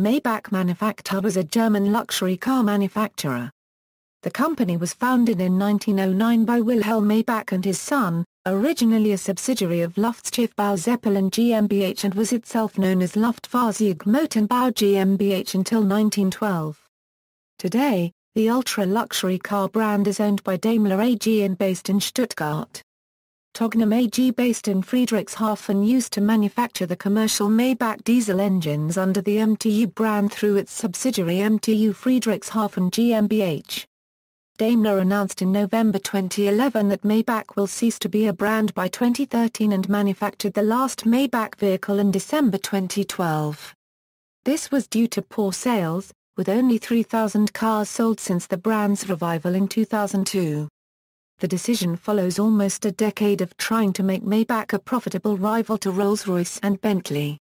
Maybach-Manufaktur was a German luxury car manufacturer. The company was founded in 1909 by Wilhelm Maybach and his son, originally a subsidiary of Luftschiffbau Zeppelin GmbH, and was itself known as Luftfahrzeug-Motorenbau GmbH until 1912. Today, the ultra-luxury car brand is owned by Daimler AG and based in Stuttgart. Tognum AG, based in Friedrichshafen, used to manufacture the commercial Maybach diesel engines under the MTU brand through its subsidiary MTU Friedrichshafen GmbH. Daimler announced in November 2011 that Maybach will cease to be a brand by 2013 and manufactured the last Maybach vehicle in December 2012. This was due to poor sales, with only 3,000 cars sold since the brand's revival in 2002. The decision follows almost a decade of trying to make Maybach a profitable rival to Rolls-Royce and Bentley.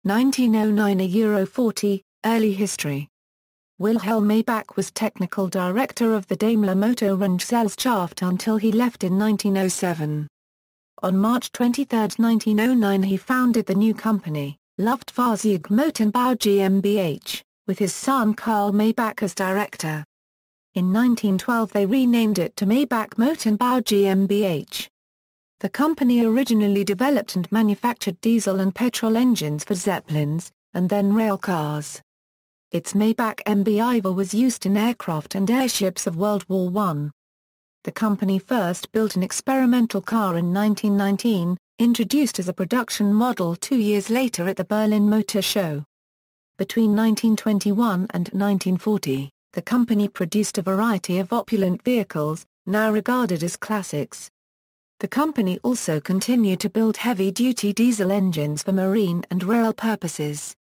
1909 €40, early history. Wilhelm Maybach was technical director of the Daimler Motorengesellschaft until he left in 1907. On March 23, 1909, he founded the new company, Luftfahrzeug-Motorenbau GmbH, with his son Karl Maybach as director. In 1912 they renamed it to Maybach-Motorenbau GmbH. The company originally developed and manufactured diesel and petrol engines for Zeppelins, and then rail cars. Its Maybach ʻmaɪ.bax was used in aircraft and airships of World War I. The company first built an experimental car in 1919, introduced as a production model 2 years later at the Berlin Motor Show. Between 1921 and 1940, the company produced a variety of opulent vehicles, now regarded as classics. The company also continued to build heavy-duty diesel engines for marine and rail purposes.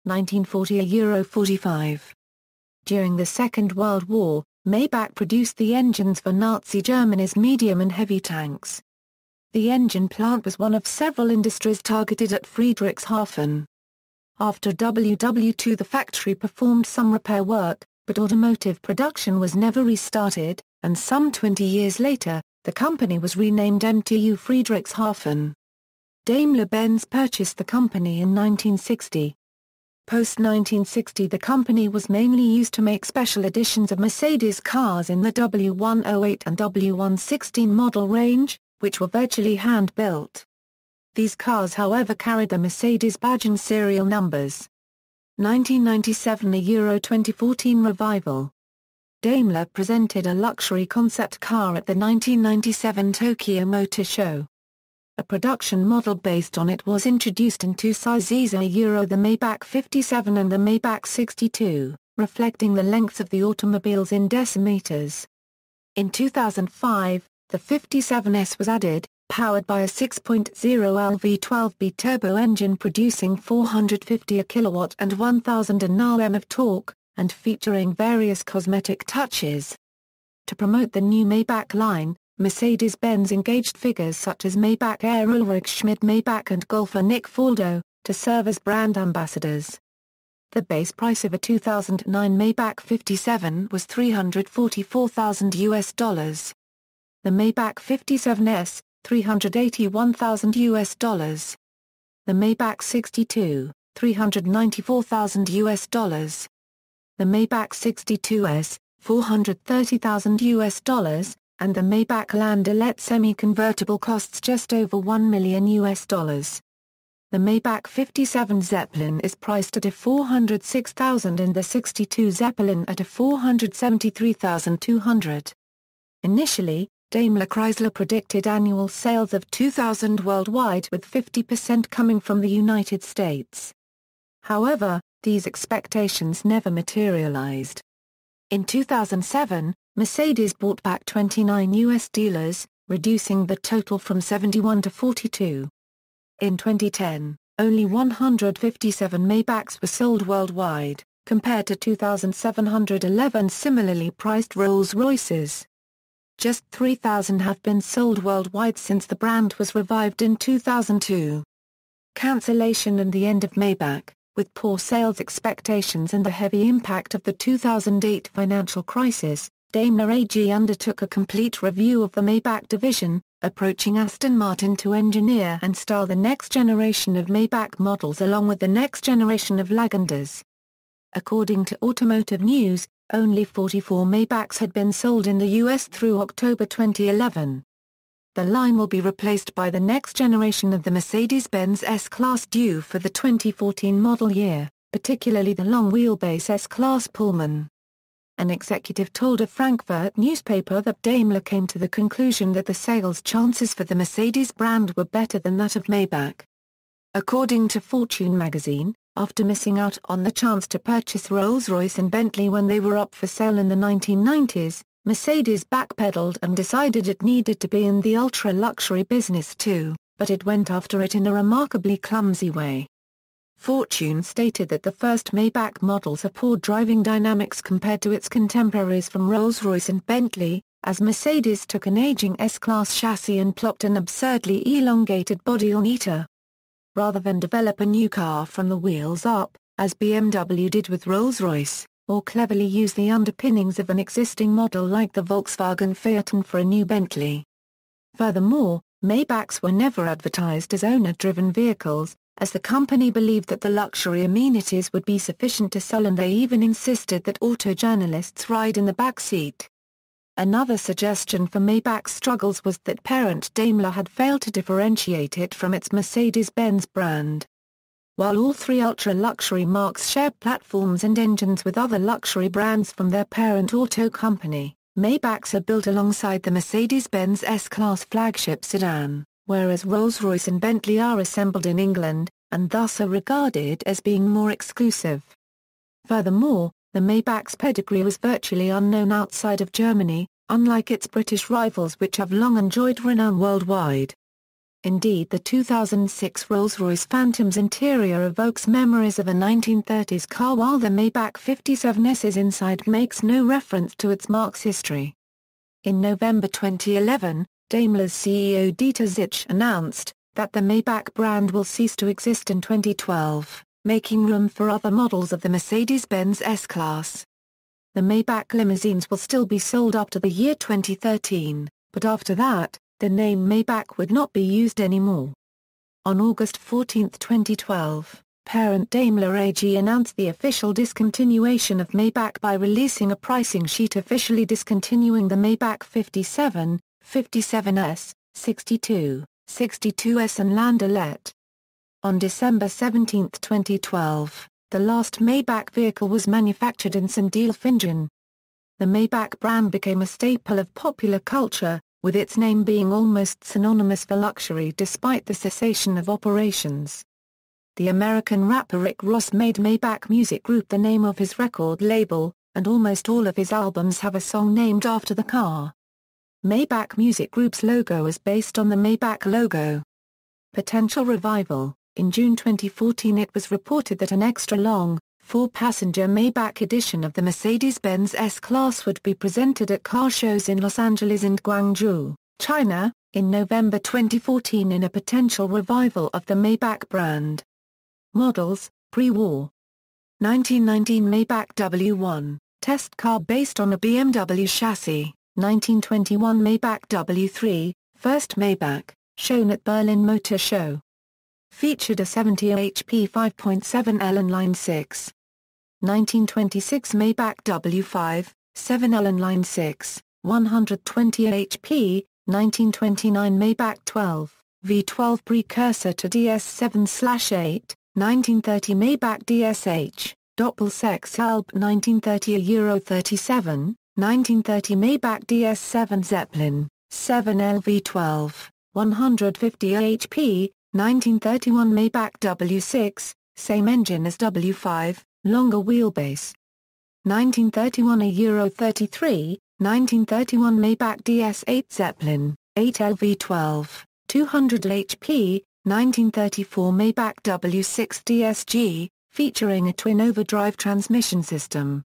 1940 €45. During the Second World War, Maybach produced the engines for Nazi Germany's medium and heavy tanks. The engine plant was one of several industries targeted at Friedrichshafen. After WW II, the factory performed some repair work, but automotive production was never restarted, and some 20 years later, the company was renamed MTU Friedrichshafen. Daimler-Benz purchased the company in 1960. Post-1960, the company was mainly used to make special editions of Mercedes cars in the W108 and W116 model range, which were virtually hand-built. These cars, however, carried the Mercedes badge and serial numbers. 1997 €2014 revival. Daimler presented a luxury concept car at the 1997 Tokyo Motor Show. A production model based on it was introduced in two sizes, the Maybach 57 and the Maybach 62, reflecting the lengths of the automobiles in decimeters. In 2005, the 57S was added, powered by a 6.0L V12B turbo engine producing 450 kW and 1,000 Nm of torque, and featuring various cosmetic touches. To promote the new Maybach line, Mercedes-Benz engaged figures such as Maybach heir Ulrich Schmid Maybach and golfer Nick Faldo, to serve as brand ambassadors. The base price of a 2009 Maybach 57 was $344,000. The Maybach 57S, $381,000. The Maybach 62, $394,000. The Maybach 62S, $430,000, and the Maybach Landaulet semi-convertible costs just over $1 million. The Maybach 57 Zeppelin is priced at $406,000 and the 62 Zeppelin at $473,200. Initially, Daimler Chrysler predicted annual sales of 2,000 worldwide, with 50% coming from the United States. However, these expectations never materialized. In 2007, Mercedes bought back 29 U.S. dealers, reducing the total from 71 to 42. In 2010, only 157 Maybachs were sold worldwide, compared to 2,711 similarly priced Rolls-Royces. Just 3,000 have been sold worldwide since the brand was revived in 2002. Cancellation and the end of Maybach. With poor sales expectations and the heavy impact of the 2008 financial crisis, Daimler AG undertook a complete review of the Maybach division, approaching Aston Martin to engineer and style the next generation of Maybach models along with the next generation of Lagunders. According to Automotive News, only 44 Maybachs had been sold in the US through October 2011. The line will be replaced by the next generation of the Mercedes-Benz S-Class due for the 2014 model year, particularly the long-wheelbase S-Class Pullman. An executive told a Frankfurt newspaper that Daimler came to the conclusion that the sales chances for the Mercedes brand were better than that of Maybach. According to Fortune magazine, after missing out on the chance to purchase Rolls-Royce and Bentley when they were up for sale in the 1990s, Mercedes backpedaled and decided it needed to be in the ultra-luxury business too, but it went after it in a remarkably clumsy way. Fortune stated that the first Maybach models have poor driving dynamics compared to its contemporaries from Rolls-Royce and Bentley, as Mercedes took an aging S-Class chassis and plopped an absurdly elongated body on it. Rather than develop a new car from the wheels up, as BMW did with Rolls-Royce, or cleverly use the underpinnings of an existing model like the Volkswagen Phaeton for a new Bentley. Furthermore, Maybachs were never advertised as owner-driven vehicles, as the company believed that the luxury amenities would be sufficient to sell, and they even insisted that auto journalists ride in the back seat. Another suggestion for Maybach's struggles was that parent Daimler had failed to differentiate it from its Mercedes-Benz brand. While all three ultra-luxury marques share platforms and engines with other luxury brands from their parent auto company, Maybachs are built alongside the Mercedes-Benz S-Class flagship sedan, whereas Rolls-Royce and Bentley are assembled in England, and thus are regarded as being more exclusive. Furthermore, the Maybach's pedigree was virtually unknown outside of Germany, unlike its British rivals which have long enjoyed renown worldwide. Indeed, the 2006 Rolls-Royce Phantom's interior evokes memories of a 1930s car, while the Maybach 57S's inside makes no reference to its marque's history. In November 2011, Daimler's CEO Dieter Zitsch announced that the Maybach brand will cease to exist in 2012, making room for other models of the Mercedes-Benz S-Class. The Maybach limousines will still be sold up to the year 2013, but after that, the name Maybach would not be used anymore. On August 14, 2012, parent Daimler AG announced the official discontinuation of Maybach by releasing a pricing sheet officially discontinuing the Maybach 57, 57S, 62, 62S and Landaulet. On December 17, 2012, the last Maybach vehicle was manufactured in Sindelfingen. The Maybach brand became a staple of popular culture, with its name being almost synonymous for luxury despite the cessation of operations. The American rapper Rick Ross made Maybach Music Group the name of his record label, and almost all of his albums have a song named after the car. Maybach Music Group's logo is based on the Maybach logo. Potential revival. In June 2014 it was reported that an extra-long, 4-passenger Maybach edition of the Mercedes-Benz S-Class would be presented at car shows in Los Angeles and Guangzhou, China, in November 2014 in a potential revival of the Maybach brand. Models, pre-war. 1919 Maybach W1, test car based on a BMW chassis. 1921 Maybach W3, first Maybach, shown at Berlin Motor Show. Featured a 70 HP 5.7L inline 6. 1926 Maybach W5, 7L inline 6, 120 HP, 1929 Maybach 12, V12 precursor to DS7/8, 1930 Maybach DSH, Doppelsex Alb 1930 a Euro 37, 1930 Maybach DS7 Zeppelin, 7L V12, 150 HP, 1931 Maybach W6, same engine as W5, longer wheelbase. 1931 a Euro 33, 1931 Maybach DS8 Zeppelin, 8L V12, 200 HP, 1934 Maybach W6 DSG, featuring a twin overdrive transmission system.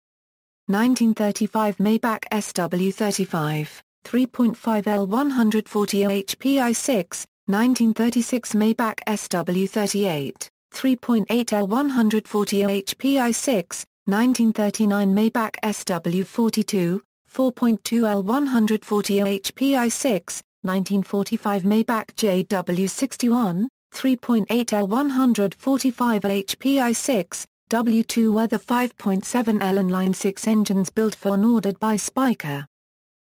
1935 Maybach SW35, 3.5L 140 HP i6, 1936 Maybach SW38, 3.8L 140 HP i6, 1939 Maybach SW42, 4.2L 140 HP i6, 1945 Maybach JW61, 3.8L 145 HP i6, W2 were the 5.7L and Line 6 engines built for and ordered by Spyker.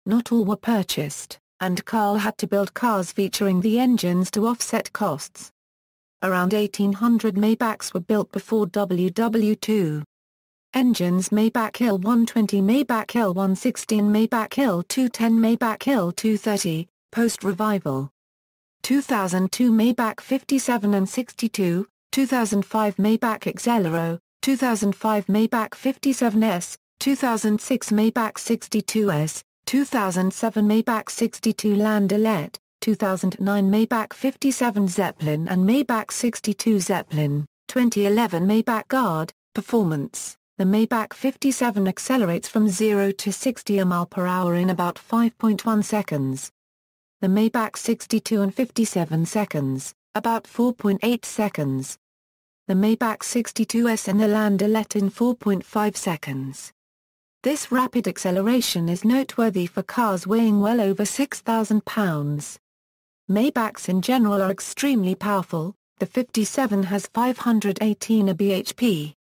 Not all were purchased, and Carl had to build cars featuring the engines to offset costs. Around 1800 Maybachs were built before WW2. Engines: Maybach L120, Maybach L116, Maybach L210, Maybach L230, post-revival. 2002 Maybach 57 and 62, 2005 Maybach Exelero, 2005 Maybach 57S, 2006 Maybach 62S, 2007 Maybach 62 Landaulette, 2009 Maybach 57 Zeppelin and Maybach 62 Zeppelin, 2011 Maybach Guard, Performance. The Maybach 57 accelerates from 0 to 60 mph in about 5.1 seconds. The Maybach 62 and 57 seconds, about 4.8 seconds. The Maybach 62S and the Landaulette in 4.5 seconds. This rapid acceleration is noteworthy for cars weighing well over 6,000 pounds. Maybachs in general are extremely powerful. The 57 has 518 bhp.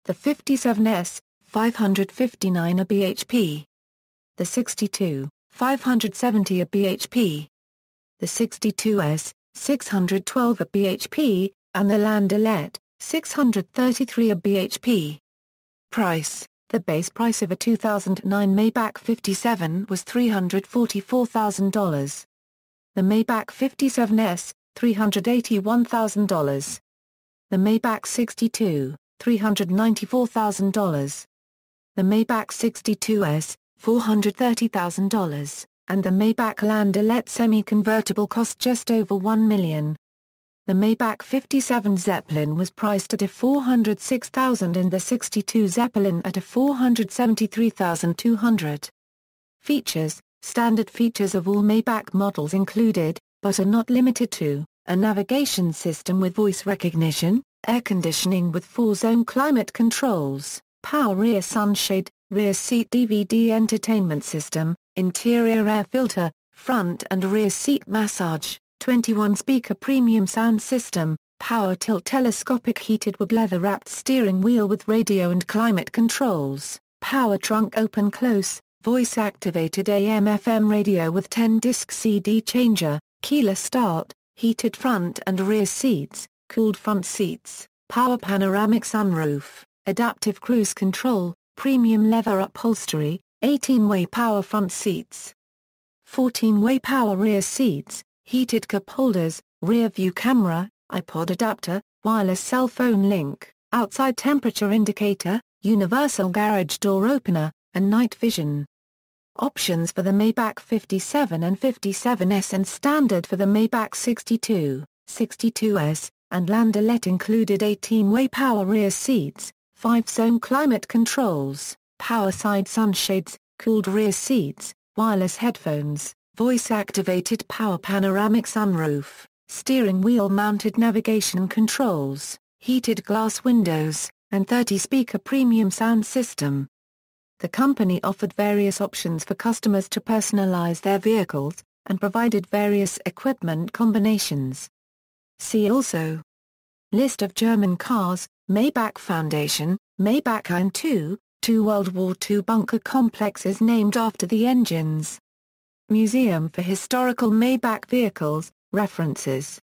The 57S, 559 bhp. The 62, 570 bhp. The 62S, 612 bhp, and the Landaulette, 633 bhp. Price: the base price of a 2009 Maybach 57 was $344,000. The Maybach 57S, $381,000. The Maybach 62, $394,000. The Maybach 62S, $430,000, and the Maybach Landaulette semi-convertible cost just over $1 million. The Maybach 57 Zeppelin was priced at $406,000 and the 62 Zeppelin at $473,200. Features: standard features of all Maybach models included, but are not limited to, a navigation system with voice recognition, air conditioning with 4-zone climate controls, power rear sunshade, rear seat DVD entertainment system, interior air filter, front and rear seat massage, 21-speaker premium sound system, power tilt telescopic heated wood leather-wrapped steering wheel with radio and climate controls, power trunk open-close, voice-activated AM/FM radio with 10-disc CD changer, keyless start, heated front and rear seats, cooled front seats, power panoramic sunroof, adaptive cruise control, premium leather upholstery, 18-way power front seats, 14-way power rear seats, heated cup holders, rear view camera, iPod adapter, wireless cell phone link, outside temperature indicator, universal garage door opener, and night vision. Options for the Maybach 57 and 57S and standard for the Maybach 62, 62S, and Landaulette included 18-way power rear seats, 5-zone climate controls, power side sunshades, cooled rear seats, wireless headphones, voice-activated power panoramic sunroof, steering wheel-mounted navigation controls, heated glass windows, and 30-speaker premium sound system. The company offered various options for customers to personalize their vehicles, and provided various equipment combinations. See also: List of German cars, Maybach Foundation, Maybach ʻmaɪ.bax, two World War II bunker complexes named after the engines. Museum for Historical Maybach Vehicles, references.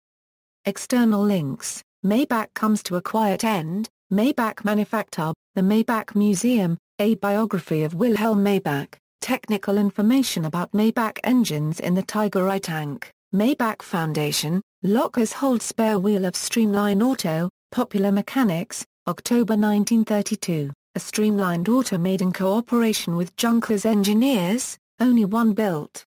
External links: Maybach comes to a quiet end, Maybach-Manufaktur, the Maybach Museum, a biography of Wilhelm Maybach, technical information about Maybach engines in the Tiger I tank, Maybach Foundation, lockers hold spare wheel of Streamline Auto, Popular Mechanics, October 1932, a streamlined auto made in cooperation with Junkers engineers, only one built.